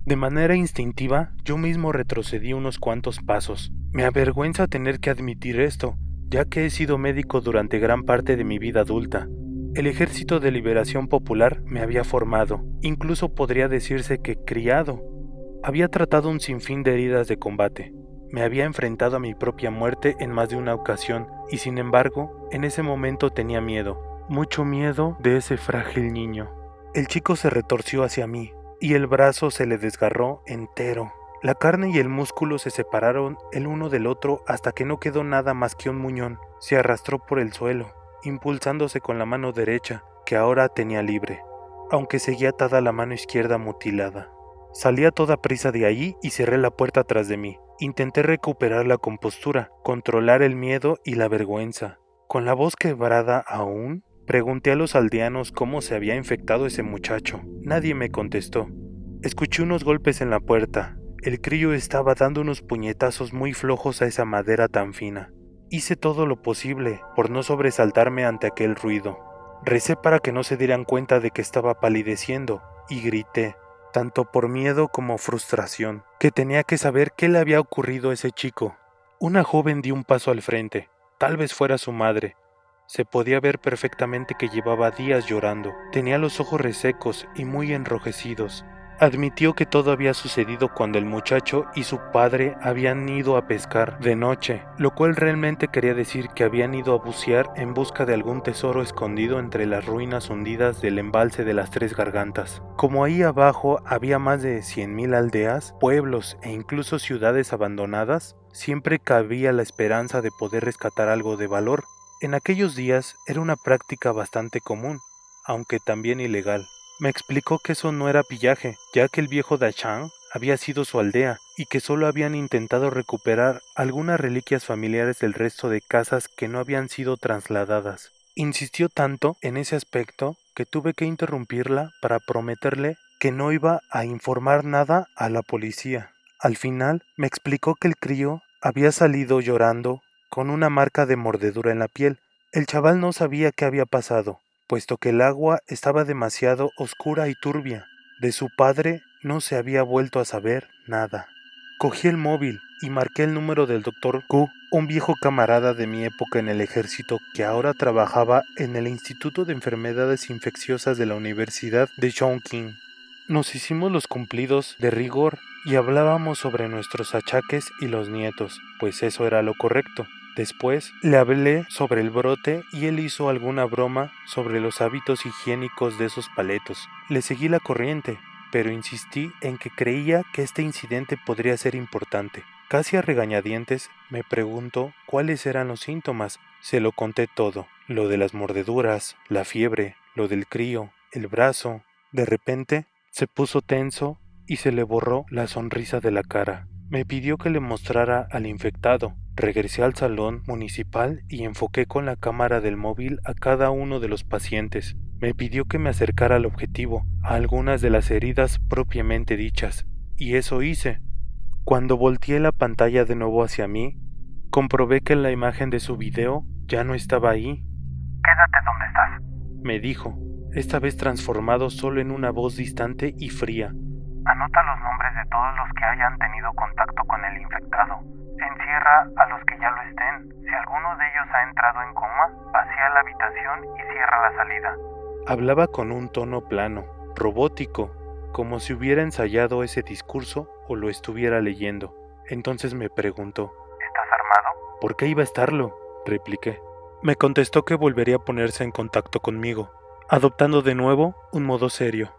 De manera instintiva, yo mismo retrocedí unos cuantos pasos. Me avergüenza tener que admitir esto, ya que he sido médico durante gran parte de mi vida adulta. El Ejército de Liberación Popular me había formado, incluso podría decirse que criado. Había tratado un sinfín de heridas de combate. Me había enfrentado a mi propia muerte en más de una ocasión, y sin embargo, en ese momento tenía miedo, mucho miedo de ese frágil niño. El chico se retorció hacia mí, y el brazo se le desgarró entero. La carne y el músculo se separaron el uno del otro hasta que no quedó nada más que un muñón. Se arrastró por el suelo, impulsándose con la mano derecha, que ahora tenía libre, aunque seguía atada la mano izquierda mutilada. Salí a toda prisa de allí y cerré la puerta tras de mí. Intenté recuperar la compostura, controlar el miedo y la vergüenza. Con la voz quebrada aún, pregunté a los aldeanos cómo se había infectado ese muchacho. Nadie me contestó. Escuché unos golpes en la puerta. El crío estaba dando unos puñetazos muy flojos a esa madera tan fina. Hice todo lo posible por no sobresaltarme ante aquel ruido. Recé para que no se dieran cuenta de que estaba palideciendo y grité, tanto por miedo como frustración, que tenía que saber qué le había ocurrido a ese chico. Una joven dio un paso al frente, tal vez fuera su madre. Se podía ver perfectamente que llevaba días llorando, tenía los ojos resecos y muy enrojecidos. Admitió que todo había sucedido cuando el muchacho y su padre habían ido a pescar de noche, lo cual realmente quería decir que habían ido a bucear en busca de algún tesoro escondido entre las ruinas hundidas del embalse de las Tres Gargantas. Como ahí abajo había más de 100,000 aldeas, pueblos e incluso ciudades abandonadas, siempre cabía la esperanza de poder rescatar algo de valor. En aquellos días era una práctica bastante común, aunque también ilegal. Me explicó que eso no era pillaje, ya que el viejo Dachang había sido su aldea y que solo habían intentado recuperar algunas reliquias familiares del resto de casas que no habían sido trasladadas. Insistió tanto en ese aspecto que tuve que interrumpirla para prometerle que no iba a informar nada a la policía. Al final me explicó que el crío había salido llorando con una marca de mordedura en la piel. El chaval no sabía qué había pasado, puesto que el agua estaba demasiado oscura y turbia. De su padre no se había vuelto a saber nada. Cogí el móvil y marqué el número del doctor Q, un viejo camarada de mi época en el ejército que ahora trabajaba en el Instituto de Enfermedades Infecciosas de la Universidad de Chongqing. Nos hicimos los cumplidos de rigor y hablábamos sobre nuestros achaques y los nietos, pues eso era lo correcto. Después le hablé sobre el brote y él hizo alguna broma sobre los hábitos higiénicos de esos paletos. Le seguí la corriente, pero insistí en que creía que este incidente podría ser importante. Casi a regañadientes me preguntó cuáles eran los síntomas. Se lo conté todo, lo de las mordeduras, la fiebre, lo del crío, el brazo. De repente se puso tenso y se le borró la sonrisa de la cara. Me pidió que le mostrara al infectado. Regresé al salón municipal y enfoqué con la cámara del móvil a cada uno de los pacientes. Me pidió que me acercara al objetivo, a algunas de las heridas propiamente dichas, y eso hice. Cuando volteé la pantalla de nuevo hacia mí, comprobé que la imagen de su video ya no estaba ahí. Quédate donde estás, Me dijo, esta vez transformado solo en una voz distante y fría. Anota los nombres de todos los que hayan tenido contacto con el infectado. Encierra a los que ya lo estén. Si alguno de ellos ha entrado en coma, vacía la habitación y cierra la salida. Hablaba con un tono plano, robótico, como si hubiera ensayado ese discurso o lo estuviera leyendo. Entonces me preguntó, ¿estás armado? ¿por qué iba a estarlo?, repliqué. Me contestó que volvería a ponerse en contacto conmigo, adoptando de nuevo un modo serio.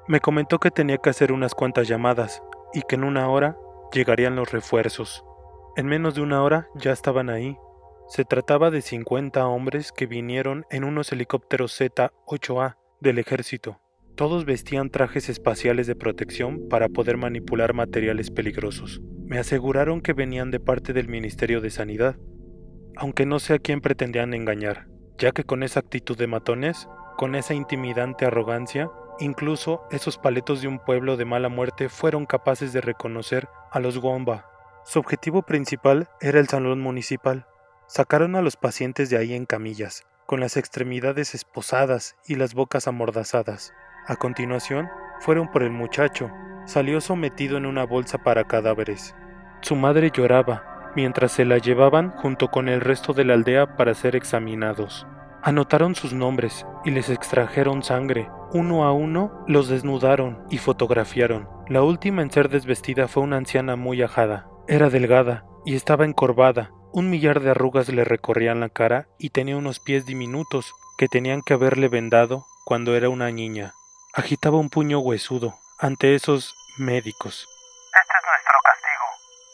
Me comentó que tenía que hacer unas cuantas llamadas y que en una hora llegarían los refuerzos. En menos de una hora ya estaban ahí. Se trataba de 50 hombres que vinieron en unos helicópteros Z-8A del ejército. Todos vestían trajes espaciales de protección para poder manipular materiales peligrosos. Me aseguraron que venían de parte del Ministerio de Sanidad, aunque no sé a quién pretendían engañar, ya que con esa actitud de matones, con esa intimidante arrogancia, incluso esos paletos de un pueblo de mala muerte fueron capaces de reconocer a los Womba. Su objetivo principal era el salón municipal. Sacaron a los pacientes de ahí en camillas, con las extremidades esposadas y las bocas amordazadas. A continuación, fueron por el muchacho. Salió sometido en una bolsa para cadáveres. Su madre lloraba, mientras se la llevaban junto con el resto de la aldea para ser examinados. Anotaron sus nombres y les extrajeron sangre. Uno a uno los desnudaron y fotografiaron. La última en ser desvestida fue una anciana muy ajada. Era delgada y estaba encorvada. 1 millar de arrugas le recorrían la cara y tenía unos pies diminutos que tenían que haberle vendado cuando era una niña. Agitaba un puño huesudo ante esos médicos. Este es nuestro castigo,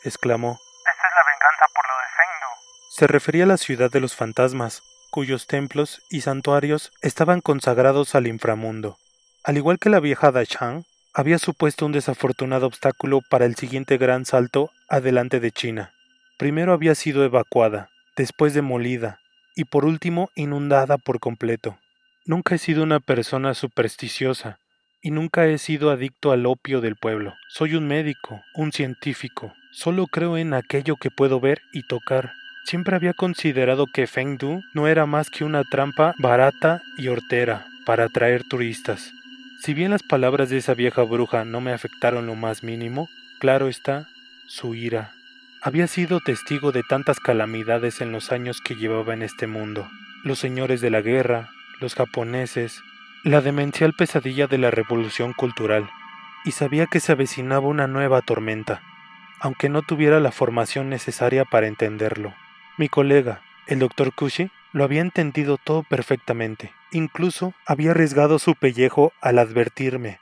Exclamó. esta es la venganza por lo de Fengdu. Se refería a la ciudad de los fantasmas, cuyos templos y santuarios estaban consagrados al inframundo. Al igual que la vieja Dachang, había supuesto un desafortunado obstáculo para el siguiente gran salto adelante de China. Primero había sido evacuada, después demolida, y por último inundada por completo. Nunca he sido una persona supersticiosa, y nunca he sido adicto al opio del pueblo. Soy un médico, un científico. Solo creo en aquello que puedo ver y tocar. Siempre había considerado que Fengdu no era más que una trampa barata y hortera para atraer turistas. Si bien las palabras de esa vieja bruja no me afectaron lo más mínimo, claro está, su ira. Había sido testigo de tantas calamidades en los años que llevaba en este mundo. Los señores de la guerra, los japoneses, la demencial pesadilla de la revolución cultural, y sabía que se avecinaba una nueva tormenta, aunque no tuviera la formación necesaria para entenderlo. Mi colega, el doctor Kushi, lo había entendido todo perfectamente. Incluso había arriesgado su pellejo al advertirme,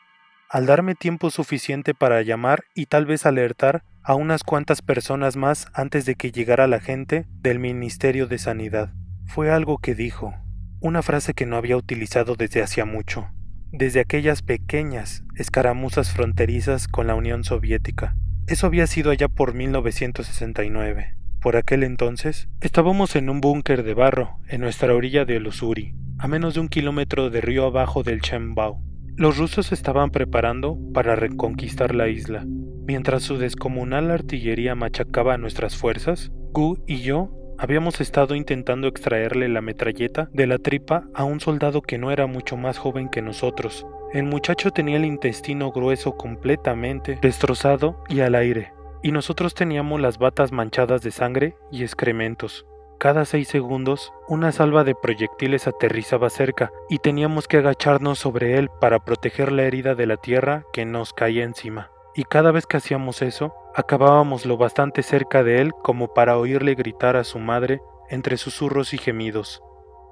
al darme tiempo suficiente para llamar y tal vez alertar a unas cuantas personas más antes de que llegara la gente del Ministerio de Sanidad. Fue algo que dijo, una frase que no había utilizado desde hacía mucho, desde aquellas pequeñas escaramuzas fronterizas con la Unión Soviética. Eso había sido allá por 1969. Por aquel entonces, estábamos en un búnker de barro en nuestra orilla del Ussuri, a menos de 1 kilómetro de río abajo del Chembao. Los rusos se estaban preparando para reconquistar la isla. Mientras su descomunal artillería machacaba a nuestras fuerzas, Gu y yo habíamos estado intentando extraerle la metralleta de la tripa a un soldado que no era mucho más joven que nosotros. El muchacho tenía el intestino grueso completamente destrozado y al aire, y nosotros teníamos las batas manchadas de sangre y excrementos. Cada 6 segundos, una salva de proyectiles aterrizaba cerca y teníamos que agacharnos sobre él para proteger la herida de la tierra que nos caía encima. Y cada vez que hacíamos eso, acabábamos lo bastante cerca de él como para oírle gritar a su madre entre susurros y gemidos.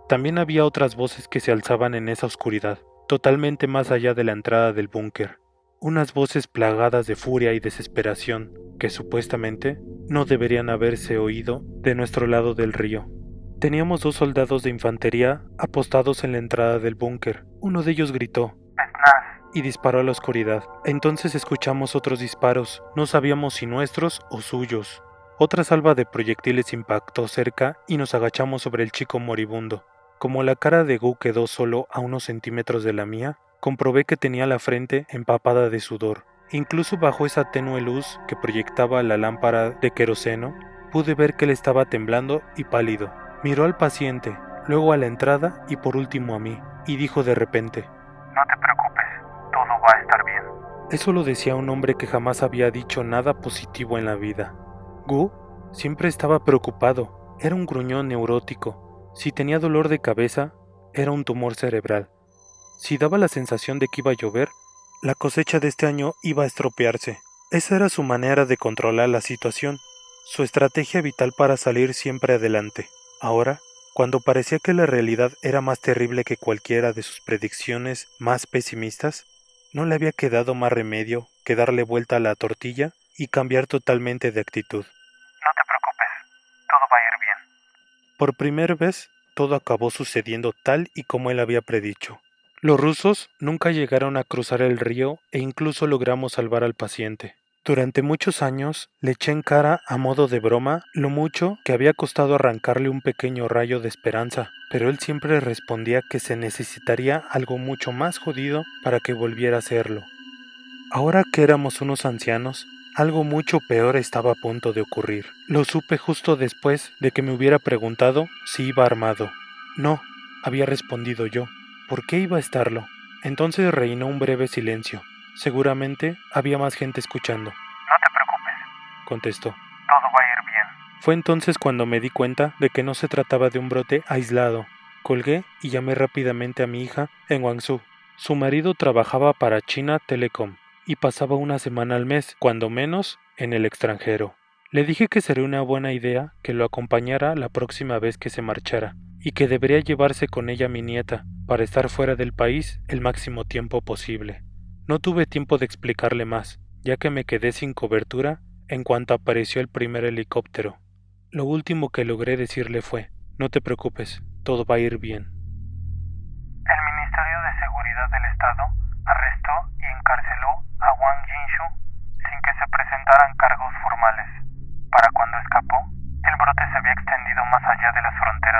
También había otras voces que se alzaban en esa oscuridad, totalmente más allá de la entrada del búnker. Unas voces plagadas de furia y desesperación que supuestamente no deberían haberse oído de nuestro lado del río. Teníamos 2 soldados de infantería apostados en la entrada del búnker. Uno de ellos gritó Snaz, y disparó a la oscuridad. Entonces escuchamos otros disparos, no sabíamos si nuestros o suyos. Otra salva de proyectiles impactó cerca y nos agachamos sobre el chico moribundo. Como la cara de Gu quedó solo a unos centímetros de la mía, comprobé que tenía la frente empapada de sudor. Incluso bajo esa tenue luz que proyectaba la lámpara de queroseno, pude ver que él estaba temblando y pálido. Miró al paciente, luego a la entrada y por último a mí, y dijo de repente: no te preocupes, todo va a estar bien. Eso lo decía un hombre que jamás había dicho nada positivo en la vida. Gu siempre estaba preocupado, era un gruñón neurótico. Si tenía dolor de cabeza, era un tumor cerebral. Si daba la sensación de que iba a llover, la cosecha de este año iba a estropearse. Esa era su manera de controlar la situación, su estrategia vital para salir siempre adelante. Ahora, cuando parecía que la realidad era más terrible que cualquiera de sus predicciones más pesimistas, no le había quedado más remedio que darle vuelta a la tortilla y cambiar totalmente de actitud. No te preocupes, todo va a ir bien. Por primera vez, todo acabó sucediendo tal y como él había predicho. Los rusos nunca llegaron a cruzar el río e incluso logramos salvar al paciente. Durante muchos años le eché en cara a modo de broma lo mucho que había costado arrancarle un pequeño rayo de esperanza, pero él siempre respondía que se necesitaría algo mucho más jodido para que volviera a hacerlo. Ahora que éramos unos ancianos, algo mucho peor estaba a punto de ocurrir. Lo supe justo después de que me hubiera preguntado si iba armado. No, había respondido yo. ¿Por qué iba a estarlo? Entonces reinó un breve silencio. Seguramente había más gente escuchando. No te preocupes, Contestó. todo va a ir bien. Fue entonces cuando me di cuenta de que no se trataba de un brote aislado. Colgué y llamé rápidamente a mi hija en Guangzhou. Su marido trabajaba para China Telecom y pasaba una semana al mes, cuando menos, en el extranjero. Le dije que sería una buena idea que lo acompañara la próxima vez que se marchara, y que debería llevarse con ella a mi nieta, para estar fuera del país el máximo tiempo posible. No tuve tiempo de explicarle más, ya que me quedé sin cobertura en cuanto apareció el primer helicóptero. Lo último que logré decirle fue: no te preocupes, todo va a ir bien. El Ministerio de Seguridad del Estado arrestó y encarceló a Wang Jinshu sin que se presentaran cargos formales. Para cuando escapó, el brote se había extendido más allá de las fronteras